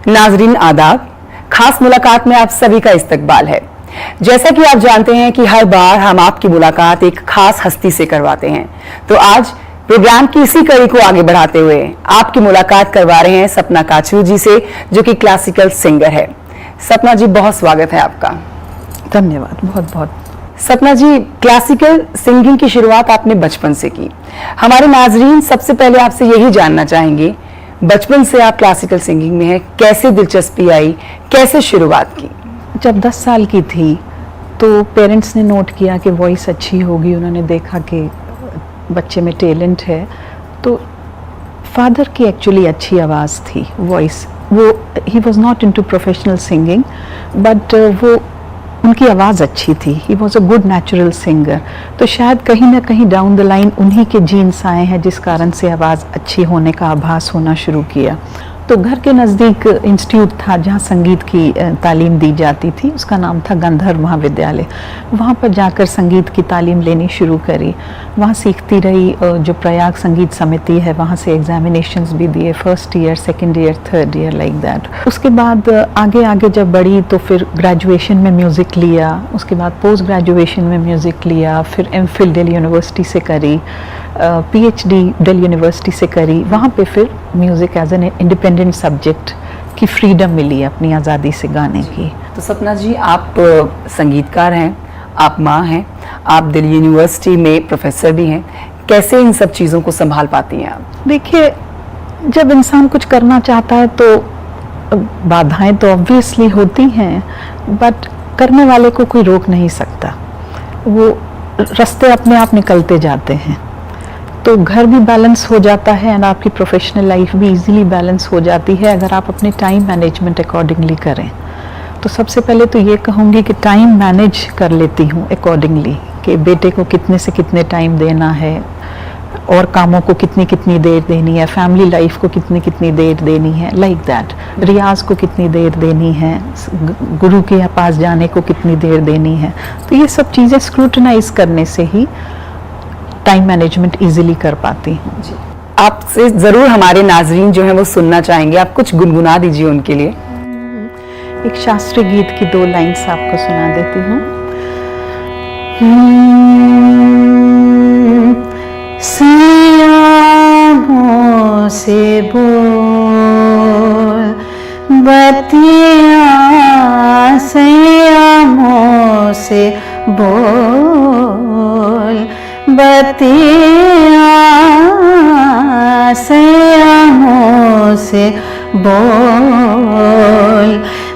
नाजरीन आदाब, खास मुलाकात में आप सभी का इस्तकबाल है। जैसा कि आप जानते हैं कि हर बार हम आपकी मुलाकात एक खास हस्ती से करवाते हैं, तो आज प्रोग्राम की इसी कड़ी को आगे बढ़ाते हुए आपकी मुलाकात करवा रहे हैं सपना काचू जी से, जो कि क्लासिकल सिंगर है। सपना जी, बहुत स्वागत है आपका। धन्यवाद, बहुत बहुत। सपना जी, क्लासिकल सिंगिंग की शुरुआत आपने बचपन से की। हमारे नाजरीन सबसे पहले आपसे यही जानना चाहेंगे, बचपन से आप क्लासिकल सिंगिंग में हैं, कैसे दिलचस्पी आई, कैसे शुरुआत की? जब 10 साल की थी तो पेरेंट्स ने नोट किया कि वॉइस अच्छी होगी, उन्होंने देखा कि बच्चे में टैलेंट है। तो फादर की एक्चुअली अच्छी आवाज़ थी, वॉइस, वो he was not into professional singing, but वो उनकी आवाज़ अच्छी थी। He was a good natural singer. तो शायद कहीं ना कहीं डाउन द लाइन उन्हीं के जीन्स आए हैं, जिस कारण से आवाज़ अच्छी होने का आभास होना शुरू किया। तो घर के नज़दीक इंस्टीट्यूट था जहाँ संगीत की तालीम दी जाती थी, उसका नाम था गंधर्व महाविद्यालय। वहाँ पर जाकर संगीत की तालीम लेनी शुरू करी, वहाँ सीखती रही। जो प्रयाग संगीत समिति है, वहाँ से एग्जामिनेशंस भी दिए, first year, second year, third year, like that. उसके बाद आगे आगे जब बढ़ी तो फिर ग्रेजुएशन में म्यूज़िक लिया, उसके बाद पोस्ट ग्रेजुएशन में म्यूज़िक लिया, फिर एमफिल दिल्ली यूनिवर्सिटी से करी, पीएचडी दिल्ली यूनिवर्सिटी से करी। वहाँ पे फिर music as an independent subject की फ्रीडम मिली अपनी आज़ादी से गाने की। तो सपना जी, आप संगीतकार हैं, आप माँ हैं, आप दिल्ली यूनिवर्सिटी में प्रोफेसर भी हैं, कैसे इन सब चीज़ों को संभाल पाती हैं आप? देखिए, जब इंसान कुछ करना चाहता है तो बाधाएं तो ऑब्वियसली होती हैं, बट करने वाले को कोई रोक नहीं सकता, वो रास्ते अपने आप निकलते जाते हैं। तो घर भी बैलेंस हो जाता है एंड आपकी प्रोफेशनल लाइफ भी इजीली बैलेंस हो जाती है अगर आप अपने टाइम मैनेजमेंट अकॉर्डिंगली करें। तो सबसे पहले तो ये कहूँगी कि टाइम मैनेज कर लेती हूँ अकॉर्डिंगली, कि बेटे को कितने से कितने टाइम देना है और कामों को कितनी कितनी देर देनी है, फैमिली लाइफ को कितनी कितनी देर देनी है, लाइक दैट। रियाज को कितनी देर देनी है, गुरु के पास जाने को कितनी देर देनी है। तो ये सब चीज़ें स्क्रूटनाइज करने से ही टाइम मैनेजमेंट इजीली कर पाती हूँ। जी, आपसे जरूर हमारे नाजरीन जो हैं वो सुनना चाहेंगे, आप कुछ गुनगुना दीजिए उनके लिए। एक शास्त्रीय गीत की 2 लाइन्स आपको सुना देती हूँ। सियामों से बोल बतिया, सियामों से बोल बतिया, सियामों से बोल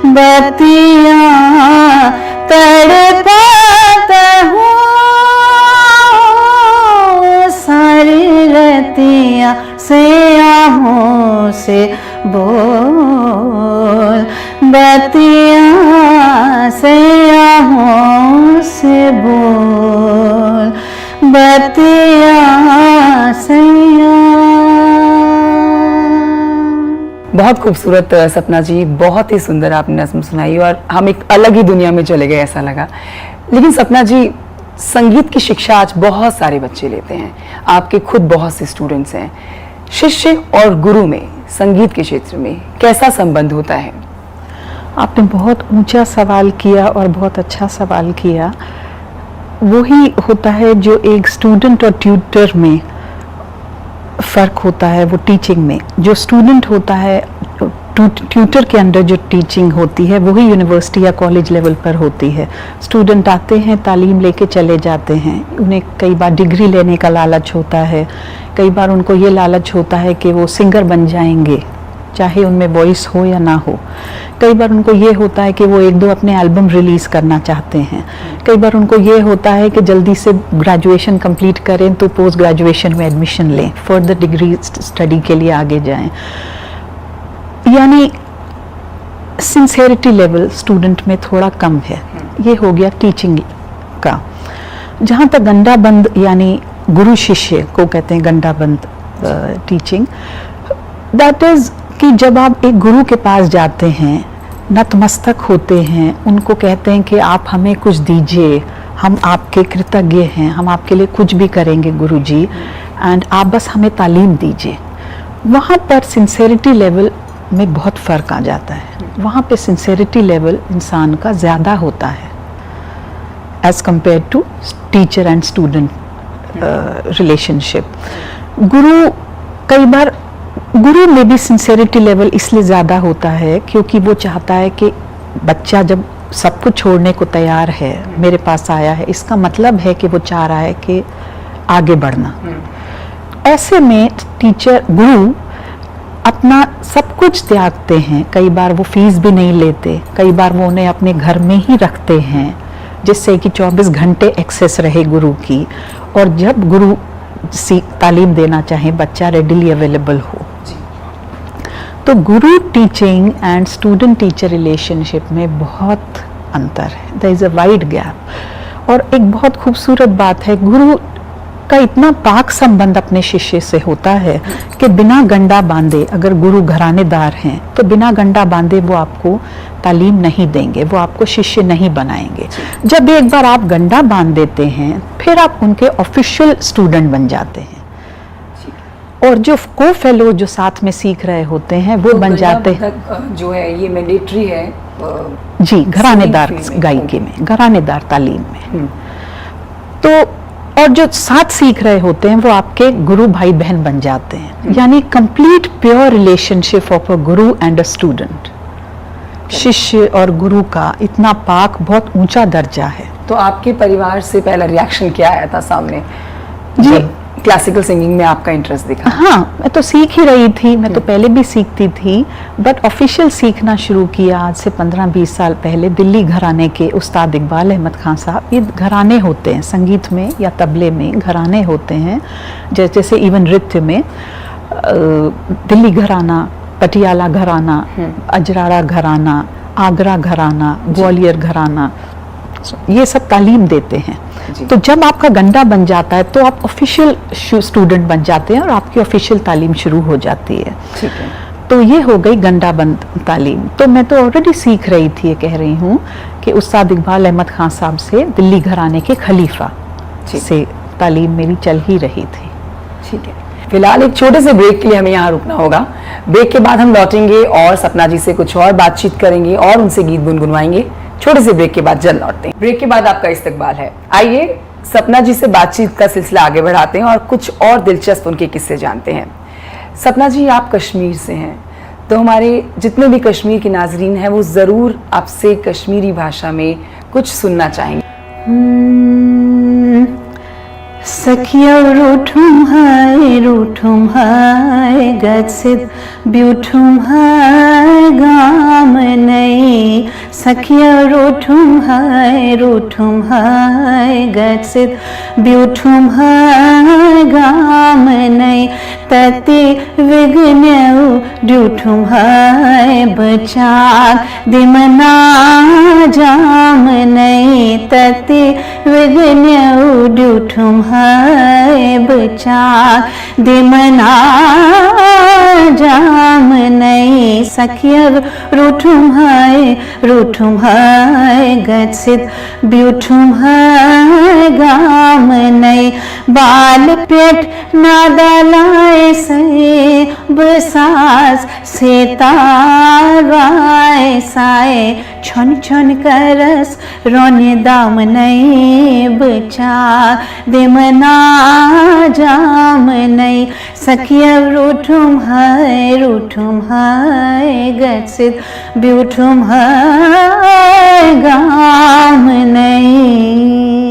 बतिया, तड़पाता हूँ सारी रतिया, सियामों से बोल बतिया, सियामों से बोल बतिया, सैया। बहुत खूबसूरत सपना जी, बहुत ही सुंदर आपने नज़्म सुनाई और हम एक अलग ही दुनिया में चले गए ऐसा लगा। लेकिन सपना जी, संगीत की शिक्षा आज बहुत सारे बच्चे लेते हैं, आपके खुद बहुत से स्टूडेंट्स हैं। शिष्य और गुरु में संगीत के क्षेत्र में कैसा संबंध होता है? आपने बहुत ऊंचा सवाल किया और बहुत अच्छा सवाल किया। वही होता है जो एक स्टूडेंट और ट्यूटर में फ़र्क होता है, वो टीचिंग में। जो स्टूडेंट होता है, ट्यूटर के अंडर जो टीचिंग होती है वही यूनिवर्सिटी या कॉलेज लेवल पर होती है। स्टूडेंट आते हैं, तालीम लेके चले जाते हैं, उन्हें कई बार डिग्री लेने का लालच होता है, कई बार उनको ये लालच होता है कि वो सिंगर बन जाएंगे, चाहे उनमें वॉइस हो या ना हो। कई बार उनको ये होता है कि वो 1-2 अपने एल्बम रिलीज़ करना चाहते हैं। कई बार उनको ये होता है कि जल्दी से ग्रेजुएशन कंप्लीट करें तो पोस्ट ग्रेजुएशन में एडमिशन लें, फर्दर डिग्री स्टडी के लिए आगे जाएं। यानी सिंसेरिटी लेवल स्टूडेंट में थोड़ा कम है। ये हो गया टीचिंग का। जहाँ तक गंडाबंद यानी गुरु शिष्य को कहते हैं गंडाबंद टीचिंग, दैट इज़ कि जब आप एक गुरु के पास जाते हैं, नतमस्तक होते हैं, उनको कहते हैं कि आप हमें कुछ दीजिए, हम आपके कृतज्ञ हैं, हम आपके लिए कुछ भी करेंगे गुरुजी, एंड आप बस हमें तालीम दीजिए। वहाँ पर सिंसेरिटी लेवल में बहुत फ़र्क आ जाता है। वहाँ पे सिंसेरिटी लेवल इंसान का ज़्यादा होता है as compared to teacher and student relationship. कई बार गुरु में भी सिंसेरिटी लेवल इसलिए ज़्यादा होता है क्योंकि वो चाहता है कि बच्चा जब सब कुछ छोड़ने को तैयार है, मेरे पास आया है, इसका मतलब है कि वो चाह रहा है कि आगे बढ़ना। ऐसे में गुरु अपना सब कुछ त्यागते हैं। कई बार वो फीस भी नहीं लेते, कई बार वो उन्हें अपने घर में ही रखते हैं जिससे कि 24 घंटे एक्सेस रहे गुरु की, और जब गुरु तालीम देना चाहे बच्चा रेडिली अवेलेबल हो। तो guru teaching and student teacher relationship में बहुत अंतर है, there is a wide gap. और एक बहुत खूबसूरत बात है, गुरु का इतना पाक संबंध अपने शिष्य से होता है कि बिना गंडा बांधे, अगर गुरु घरानेदार हैं तो बिना गंडा बांधे वो आपको तालीम नहीं देंगे, वो आपको शिष्य नहीं बनाएंगे। जब एक बार आप गंडा बांध देते हैं फिर आप उनके ऑफिशियल स्टूडेंट बन जाते हैं, और जो को फेलो जो साथ में सीख रहे होते हैं वो बन जाते हैं। जो है ये मैंडेटरी है जी, घरानेदार गायकी में, घरानेदार तालीम में। तो और जो साथ सीख रहे होते हैं वो आपके गुरु भाई बहन बन जाते हैं, यानी complete pure relationship of a Guru and a student. शिष्य और गुरु का इतना पाक बहुत ऊंचा दर्जा है। तो आपके परिवार से पहला रिएक्शन क्या आया था सामने जी, क्लासिकल सिंगिंग में आपका इंटरेस्ट दिखा? हाँ, मैं तो सीख ही रही थी, मैं तो पहले भी सीखती थी, बट ऑफिशियल सीखना शुरू किया आज से 15-20 साल पहले दिल्ली घराने के उस्ताद इकबाल अहमद खान साहब। ये घराने होते हैं संगीत में या तबले में, घराने होते हैं। जैसे इवन नृत्य में दिल्ली घराना, पटियाला घराना, अजराड़ा घराना, आगरा घराना, ग्वालियर घराना, ये सब तालीम देते हैं। तो जब आपका गंडा बन जाता है तो आप ऑफिशियल स्टूडेंट बन जाते हैं और आपकी ऑफिशियल तालीम शुरू हो जाती है। ठीक है। तो ये हो गई गंडा बंद तालीम। तो मैं तो ऑलरेडी सीख रही थी, ये कह रही हूँ कि उस्ताद इकबाल अहमद खान साहब से, दिल्ली घराने के खलीफा से तालीम मेरी चल ही रही थी। ठीक है, फिलहाल एक छोटे से ब्रेक के लिए हमें यहाँ रुकना होगा। ब्रेक के बाद हम लौटेंगे और सपना जी से कुछ और बातचीत करेंगे और उनसे गीत गुनगुनवाएंगे। छोटे से ब्रेक के बाद जल्द लौटते हैं। ब्रेक के बाद आपका इस्तकबाल है। आइए सपना जी से बातचीत का सिलसिला आगे बढ़ाते हैं और कुछ और दिलचस्प उनके किस्से जानते हैं। सपना जी, आप कश्मीर से हैं, तो हमारे जितने भी कश्मीर के नाजरीन हैं वो ज़रूर आपसे कश्मीरी भाषा में कुछ सुनना चाहेंगे। सखिया रूठुम हाय गसिद ब्यूठुम हाय गाम नहीं। सखिया रूठुम हाय गसिद ब्यूठुम हाय गाम नहीं। तति विघ्न्यु ड्यूठुम हाय बचार दिमना जाम नहीं। तति विघ्न्यु ड्यूठुम हाय बचार दिमना जाम नहीं। सखिया रूठुम हाय गसिद ब्यूठुम हाय गाम नहीं। बाल पेट नादा लाए से बसास से ताराए साए। छन छन करस रोने दाम नहीं बचा दिमना जाम नहीं। सखिया रूठुम हाय गसिद ब्यूठुम हाय गाम नहीं।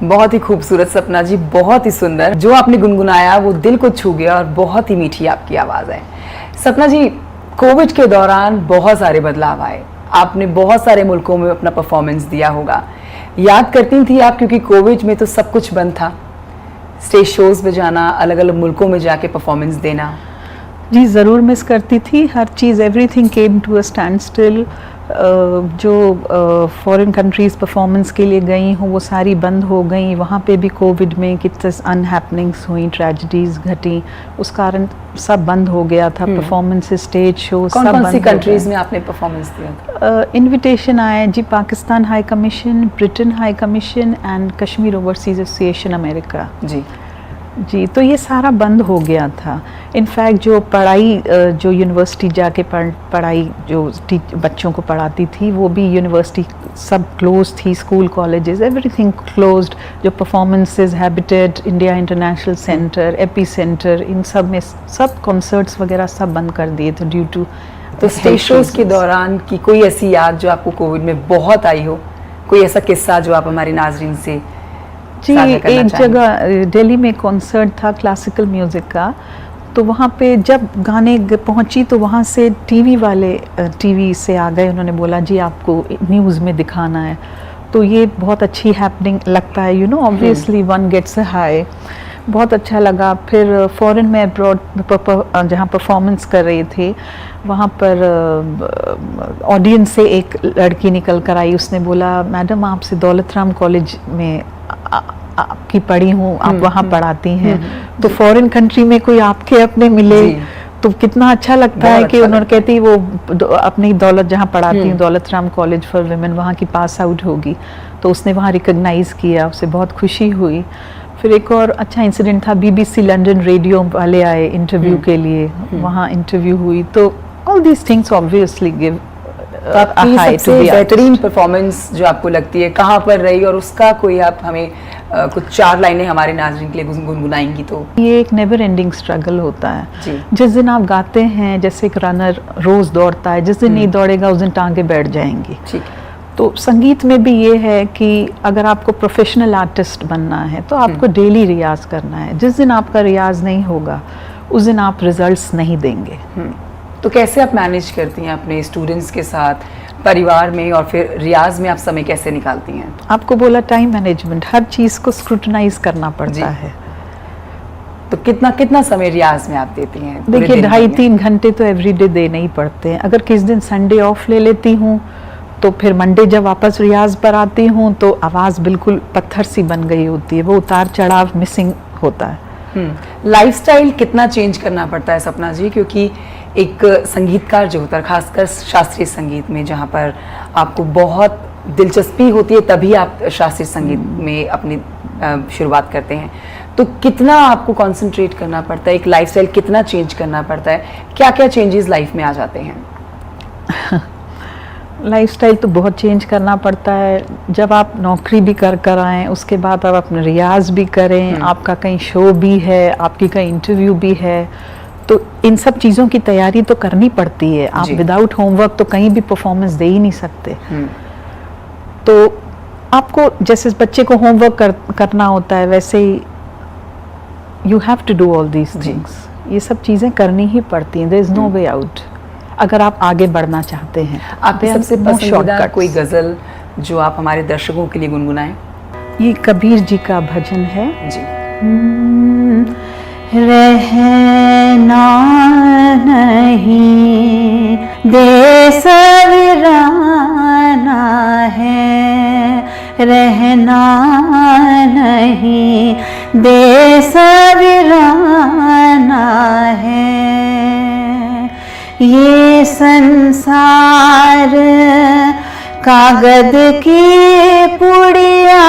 बहुत ही खूबसूरत सपना जी, बहुत ही सुंदर। जो आपने गुनगुनाया वो दिल को छू गया और बहुत ही मीठी आपकी आवाज़ है। सपना जी, कोविड के दौरान बहुत सारे बदलाव आए, आपने बहुत सारे मुल्कों में अपना परफॉर्मेंस दिया होगा। याद करती थी आप, क्योंकि कोविड में तो सब कुछ बंद था, स्टेज शोज में जाना, अलग अलग मुल्कों में जाके परफॉर्मेंस देना? जी ज़रूर मिस करती थी हर चीज़। Everything came to a standstill. जो फॉरेन कंट्रीज़ परफॉर्मेंस के लिए गई हूँ वो सारी बंद हो गई। वहाँ पे भी कोविड में कितने अनहैपनिंग्स हुई, ट्रेजिडीज़ घटी, उस कारण सब बंद हो गया था। परफॉर्मेंसेस, स्टेज शो सब बंद। कौन सी कंट्रीज़ में आपने परफॉर्मेंस दिया था? इनविटेशन आए जी, Pakistan high commission, Britain high commission and Kashmir overseas association America. जी। जी, तो ये सारा बंद हो गया था। इनफैक्ट जो पढ़ाई जो यूनिवर्सिटी जाके पढ़ाई जो बच्चों को पढ़ाती थी, वो भी यूनिवर्सिटी सब क्लोज थी, स्कूल कॉलेजेस एवरीथिंग क्लोज्ड। जो performances, Habitat, India International Centre, AP Centre, इन सब में सब कॉन्सर्ट्स वगैरह सब बंद कर दिए थे ड्यू टू। तो स्टेज शोज के दौरान की कोई ऐसी याद जो आपको कोविड में बहुत आई हो, कोई ऐसा किस्सा जो आप हमारे नाजरीन से जी, साझा करना एक चाहेंगे? जगह दिल्ली में कॉन्सर्ट था क्लासिकल म्यूज़िक का, तो वहाँ पे जब गाने पहुँची तो वहाँ से टीवी वाले टीवी से आ गए, उन्होंने बोला जी आपको न्यूज़ में दिखाना है। तो ये बहुत अच्छी हैपनिंग लगता है, you know, obviously one gets a high. बहुत अच्छा लगा। फिर फॉरेन में अब्रॉड जहाँ परफॉर्मेंस कर रहे थे, वहाँ पर ऑडियंस से एक लड़की निकल कर आई, उसने बोला मैडम आपसे दौलत राम कॉलेज में आपकी पढ़ी हूँ, आप वहाँ पढ़ाती हैं। तो फॉरेन कंट्री में कोई आपके अपने मिले तो कितना अच्छा लगता है कि उन्होंने कहती वो अपनी दौलत जहाँ पढ़ाती हूँ, Daulat Ram college for women, वहाँ की पास आउट होगी। तो उसने वहाँ रिकॉग्नाइज किया, उससे बहुत खुशी हुई। फिर एक और अच्छा इंसिडेंट था, बीबीसी लंदन रेडियो वाले आए इंटरव्यू के लिए, वहाँ इंटरव्यू हुई। तो all these things obviously give तो आपकी सबसे बेहतरीन परफॉर्मेंस जो आपको लगती है कहाँ पर रही, और उसका कोई आप हमें कुछ 4 लाइनें हमारे नाज़रीन के लिए गुनगुनाएंगी? तो ये एक नेवर एंडिंग स्ट्रगल होता है जी। जिस दिन आप गाते हैं, जैसे एक रनर रोज दौड़ता है, जिस दिन नहीं दौड़ेगा उस दिन टांगे बैठ जाएंगी। ठीक। तो संगीत में भी ये है कि अगर आपको प्रोफेशनल आर्टिस्ट बनना है तो आपको डेली रियाज करना है। जिस दिन आपका रियाज नहीं होगा उस दिन आप रिजल्ट्स नहीं देंगे। तो कैसे आप मैनेज करती हैं अपने स्टूडेंट्स के साथ, परिवार में, और फिर रियाज में आप समय कैसे निकालती हैं? आपको बोला टाइम मैनेजमेंट, हर चीज़ को स्क्रूटनाइज करना पड़ता है। तो कितना कितना समय रियाज में आप देती हैं? देखिए 2.5-3 घंटे तो एवरीडे देने ही पड़ते हैं। अगर किस दिन संडे ऑफ ले लेती हूँ तो फिर मंडे जब वापस रियाज पर आती हूँ तो आवाज़ बिल्कुल पत्थर सी बन गई होती है, वो उतार चढ़ाव मिसिंग होता है। लाइफस्टाइल कितना चेंज करना पड़ता है सपना जी? क्योंकि एक संगीतकार जो होता है, खासकर शास्त्रीय संगीत में जहाँ पर आपको बहुत दिलचस्पी होती है, तभी आप शास्त्रीय संगीत में अपनी शुरुआत करते हैं, तो कितना आपको कंसंट्रेट करना पड़ता है, एक लाइफस्टाइल कितना चेंज करना पड़ता है, क्या क्या चेंजेस लाइफ में आ जाते हैं? लाइफस्टाइल तो बहुत चेंज करना पड़ता है। जब आप नौकरी भी कर आएँ, उसके बाद आप अपना रियाज भी करें, आपका कहीं शो भी है, आपकी कहीं इंटरव्यू भी है, तो इन सब चीज़ों की तैयारी तो करनी पड़ती है। आप विदाउट होमवर्क तो कहीं भी परफॉर्मेंस दे ही नहीं सकते। तो आपको जैसे बच्चे को होमवर्क करना होता है, वैसे ही you have to do all these things. ये सब चीज़ें करनी ही पड़ती हैं, there is no way out अगर आप आगे बढ़ना चाहते हैं। आपकी सबसे पसंदीदा कोई गज़ल जो आप हमारे दर्शकों के लिए गुनगुनाएं? ये कबीर जी का भजन है जी। रहना नहीं देश वीराना है, रहना नहीं देश वीराना है। ये संसार कागज की पुड़िया,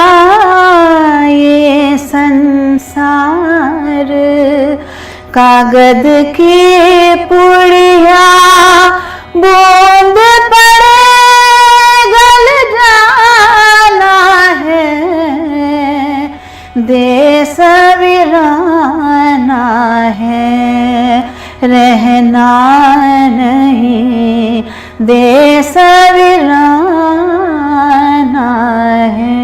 ये संसार कागज की पुड़िया, बूंद पड़े गल जाना है, देश वीराना है, रहना नहीं देश वीराना है।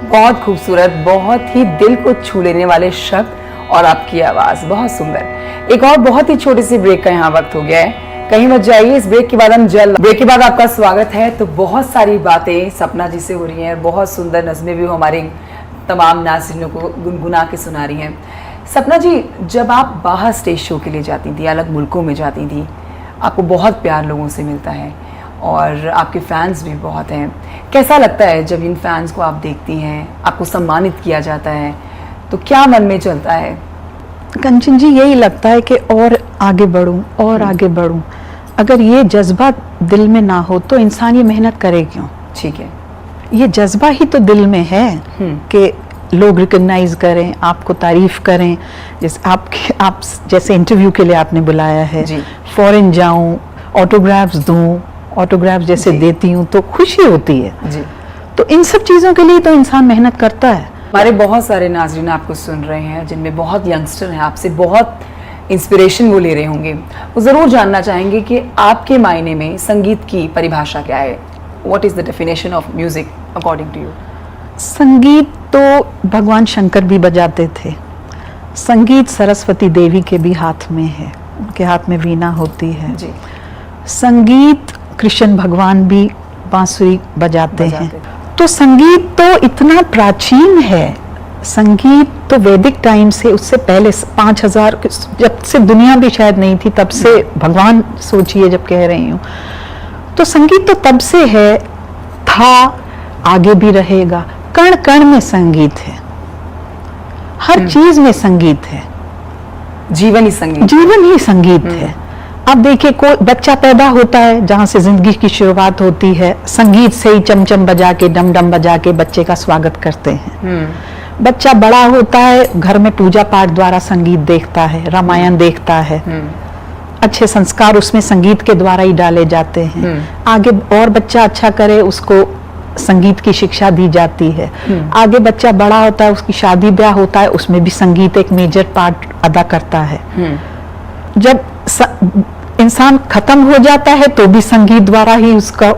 बहुत खूबसूरत, बहुत ही दिल को छू लेने वाले शब्द और आपकी आवाज़ बहुत सुंदर। एक और बहुत ही छोटी सी ब्रेक का यहाँ वक्त हो गया है, कहीं मत जाइए। इस ब्रेक के बाद हम ब्रेक के बाद आपका स्वागत है। तो बहुत सारी बातें सपना जी से हो रही हैं, बहुत सुंदर नज़में भी हमारे तमाम नाज़रीनों को गुनगुना के सुना रही हैं। सपना जी, जब आप बाहर स्टेज शो के लिए जाती थी, अलग मुल्कों में जाती थी, आपको बहुत प्यार लोगों से मिलता है और आपके फैंस भी बहुत हैं। कैसा लगता है जब इन फैंस को आप देखती हैं, आपको सम्मानित किया जाता है, तो क्या मन में चलता है? कंचन जी, यही लगता है कि और आगे बढ़ूं और आगे बढ़ूं। अगर ये जज्बा दिल में ना हो तो इंसान ये मेहनत करे क्यों? ठीक है। ये जज्बा ही तो दिल में है कि लोग रिकग्नाइज करें, आपको तारीफ करें। जैसे आप जैसे इंटरव्यू के लिए आपने बुलाया है, जी। फॉरेन जाऊं, ऑटोग्राफ्स दूं, ऑटोग्राफ जैसे जी। देती हूँ तो खुशी होती है। जी। तो इन सब चीज़ों के लिए तो इंसान मेहनत करता है। हमारे बहुत सारे नाज़रीन आपको सुन रहे हैं, जिनमें बहुत यंगस्टर हैं, आपसे बहुत इंस्पिरेशन वो ले रहे होंगे। वो ज़रूर जानना चाहेंगे कि आपके मायने में संगीत की परिभाषा क्या है? What is the definition of music according to you? संगीत तो भगवान शंकर भी बजाते थे। संगीत सरस्वती देवी के भी हाथ में है, उनके हाथ में वीणा होती है। जी। संगीत कृष्ण भगवान भी बांसुरी बजाते हैं। तो संगीत तो इतना प्राचीन है। संगीत तो वैदिक टाइम से, उससे पहले 5000, जब से दुनिया भी शायद नहीं थी तब से, भगवान सोचिए जब कह रही हूँ, तो संगीत तो तब से है, था, आगे भी रहेगा। कण कण में संगीत है, हर चीज में संगीत है। जीवन ही संगीत। जीवन ही संगीत है। अब देखिए, कोई बच्चा पैदा होता है, जहाँ से जिंदगी की शुरुआत होती है, संगीत से ही चमचम बजा के, डम डम बजा के बच्चे का स्वागत करते हैं। बच्चा बड़ा होता है, घर में पूजा पाठ द्वारा संगीत देखता है, रामायण देखता है, अच्छे संस्कार उसमें संगीत के द्वारा ही डाले जाते हैं। आगे और बच्चा अच्छा करे, उसको संगीत की शिक्षा दी जाती है। आगे बच्चा बड़ा होता है, उसकी शादी ब्याह होता है, उसमें भी संगीत एक मेजर पार्ट अदा करता है। जब इंसान खत्म हो जाता है तो भी संगीत द्वारा ही उसका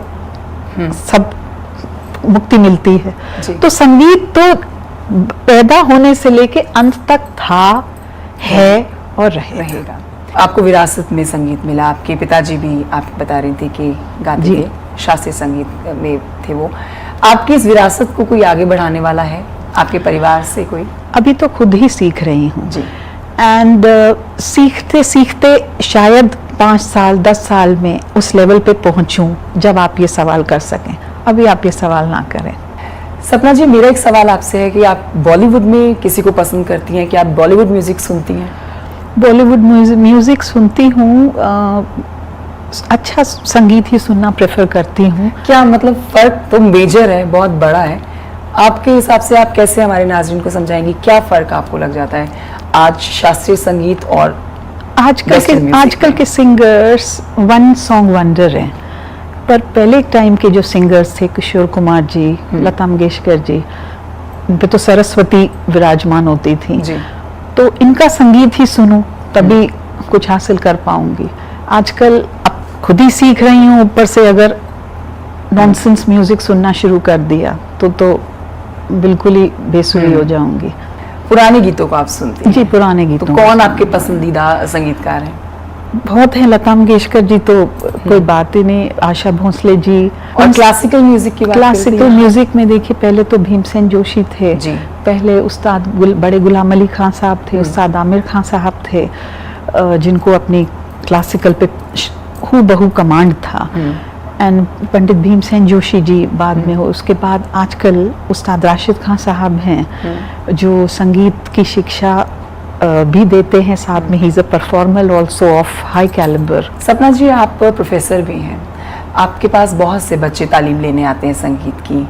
सब मुक्ति मिलती है। तो संगीत तो पैदा होने से लेके अंत तक था, है और रहेगा। आपको विरासत में संगीत मिला। आपके पिताजी भी, आप बता रही थी कि गाते थे, शास्त्रीय संगीत में थे वो। आपकी इस विरासत को कोई आगे बढ़ाने वाला है आपके परिवार से कोई? अभी तो खुद ही सीख रही हूँ जी। एंड सीखते सीखते शायद 5 साल 10 साल में उस लेवल पे पहुंचूं जब आप ये सवाल कर सकें। अभी आप ये सवाल ना करें। सपना जी, मेरा एक सवाल आपसे है कि आप बॉलीवुड में किसी को पसंद करती हैं? कि आप बॉलीवुड म्यूजिक सुनती हैं? बॉलीवुड म्यूजिक सुनती हूँ, अच्छा संगीत ही सुनना प्रेफर करती हूँ। क्या मतलब फर्क तो मेजर है, बहुत बड़ा है। आपके हिसाब से आप कैसे हमारे नाज़रीन को समझाएंगी, क्या फर्क आपको लग जाता है आज शास्त्रीय संगीत और आजकल के सिंगर्स वन सॉन्ग वंडर हैं, पर पहले टाइम के जो सिंगर्स थे, किशोर कुमार जी, लता मंगेशकर जी, उन पे तो सरस्वती विराजमान होती थी। जी। तो इनका संगीत ही सुनो तभी कुछ हासिल कर पाऊंगी। आजकल अब खुद ही सीख रही हूँ, ऊपर से अगर नॉनसेंस म्यूजिक सुनना शुरू कर दिया तो बिल्कुल ही बेसुरी हो जाऊंगी। पुराने गीतों को आप सुनती हैं? जी, पुराने गीतों। तो कौन आपके पसंदीदा संगीतकार हैं? बहुत हैं। लता मंगेशकर जी तो कोई बात ही नहीं, आशा भोसले जी। और क्लासिकल म्यूजिक की बात क्लासिकल म्यूजिक में देखिए, पहले तो भीमसेन जोशी थे जी। पहले उस्ताद बड़े गुलाम अली खान साहब थे, उस्ताद आमिर खान साहब थे, जिनको अपनी क्लासिकल पे हूबहू कमांड था। एंड पंडित भीमसेन जोशी जी बाद में हो। उसके बाद आजकल उस्ताद राशिद खान साहब हैं, जो संगीत की शिक्षा भी देते हैं, साथ में ही is a performer also of high calibre. Sapna ji, आप प्रोफेसर भी हैं, आपके पास बहुत से बच्चे तालीम लेने आते हैं संगीत की।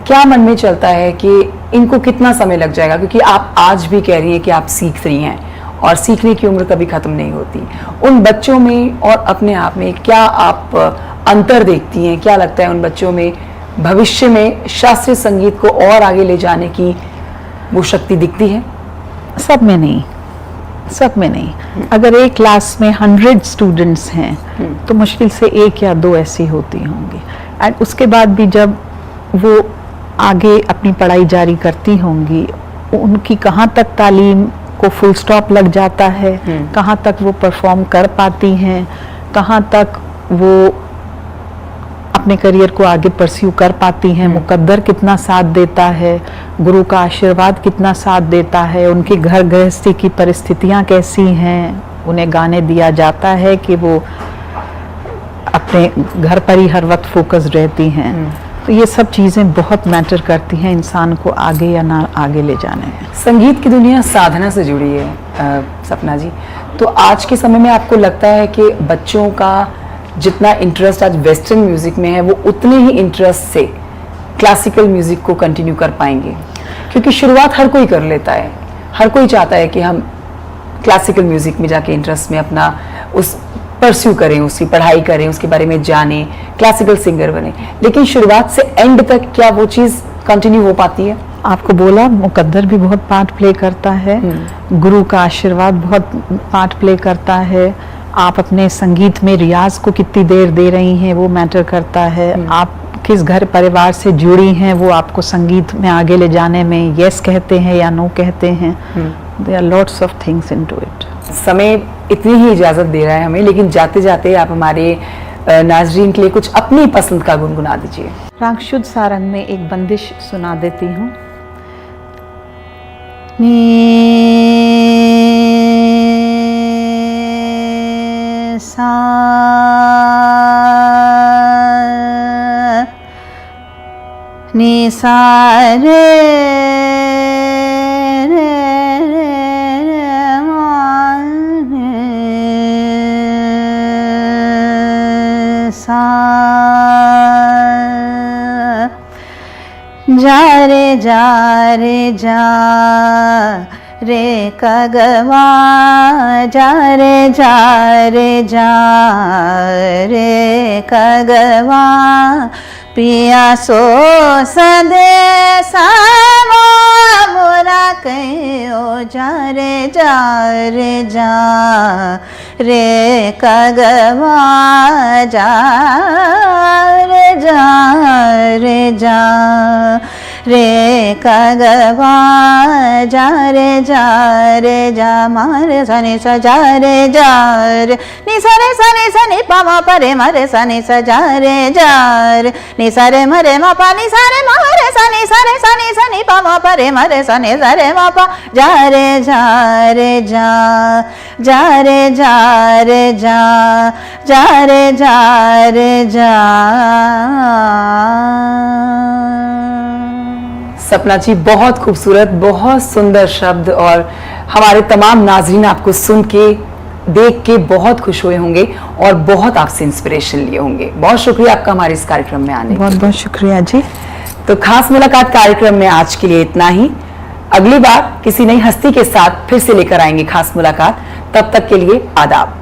क्या मन में चलता है कि इनको कितना समय लग जाएगा? क्योंकि आप आज भी कह रही हैं कि आप सीख रही हैं और सीखने की उम्र कभी खत्म नहीं होती। उन बच्चों में और अपने आप में क्या आप अंतर देखती हैं? क्या लगता है उन बच्चों में भविष्य में शास्त्रीय संगीत को और आगे ले जाने की वो शक्ति दिखती है? सब में नहीं, सब में नहीं। अगर एक क्लास में 100 स्टूडेंट्स हैं तो मुश्किल से 1 या 2 ऐसी होती होंगी। एंड उसके बाद भी जब वो आगे अपनी पढ़ाई जारी करती होंगी, उनकी कहाँ तक तालीम को फुल स्टॉप लग जाता है, कहाँ तक वो परफॉर्म कर पाती हैं, कहाँ तक वो अपने करियर को आगे परस्यू कर पाती हैं, मुकद्दर कितना साथ देता है, गुरु का आशीर्वाद कितना साथ देता है, उनकी घर गृहस्थी की परिस्थितियां कैसी हैं, उन्हें गाने दिया जाता है कि वो अपने घर पर ही हर वक्त फोकस रहती हैं। तो ये सब चीज़ें बहुत मैटर करती हैं इंसान को आगे या ना आगे ले जाने में। संगीत की दुनिया साधना से जुड़ी है सपना जी, तो आज के समय में आपको लगता है कि बच्चों का जितना इंटरेस्ट आज वेस्टर्न म्यूजिक में है, वो उतने ही इंटरेस्ट से क्लासिकल म्यूजिक को कंटिन्यू कर पाएंगे? क्योंकि शुरुआत हर कोई कर लेता है, हर कोई चाहता है कि हम क्लासिकल म्यूजिक में जाके इंटरेस्ट में अपना उस परस्यू करें, उसकी पढ़ाई करें, उसके बारे में जानें, क्लासिकल सिंगर बने, लेकिन शुरुआत से एंड तक क्या वो चीज़ कंटिन्यू हो पाती है? आपको बोला मुकद्दर भी बहुत पार्ट प्ले करता है, गुरु का आशीर्वाद बहुत पार्ट प्ले करता है, आप अपने संगीत में रियाज को कितनी देर दे रही हैं वो मैटर करता है, आप किस घर परिवार से जुड़ी हैं वो आपको संगीत में आगे ले जाने में यस कहते हैं या नो कहते हैं। There are lots of things into it. समय इतनी ही इजाजत दे रहा है हमें, लेकिन जाते जाते आप हमारे नाजरीन के लिए कुछ अपनी पसंद का गुनगुना दीजिए। राग शुद्ध सारंग में एक बंदिश सुना देती हूँ। नी सा नी सा रे जा रे जा रे जा रे कगवा, जा रे जा रे जा रे कगवा, पिया सो संदेशा मोरा कहो, जा रे जा रे जा रे कगवा, जा रे जा रे जा रे कगवा, जा रे जा मारे सनी सा, जा रे नि सा नि पा मा परे मारे सनी सा, जा रे नि सा रे मरे मा पा नि सा रे मारे सनी सा रे सनी पा मा परे मारे सनी सा रे मा पा, जा रे जा जा रे जा जा रे जा। सपना जी, बहुत खूबसूरत, बहुत सुंदर शब्द, और हमारे तमाम नाजरीन आपको सुन के, देख के बहुत खुश हुए होंगे और बहुत आपसे इंस्पिरेशन लिए होंगे। बहुत शुक्रिया आपका हमारे इस कार्यक्रम में आने। बहुत बहुत शुक्रिया जी। तो खास मुलाकात कार्यक्रम में आज के लिए इतना ही। अगली बार किसी नई हस्ती के साथ फिर से लेकर आएंगे खास मुलाकात। तब तक के लिए आदाब।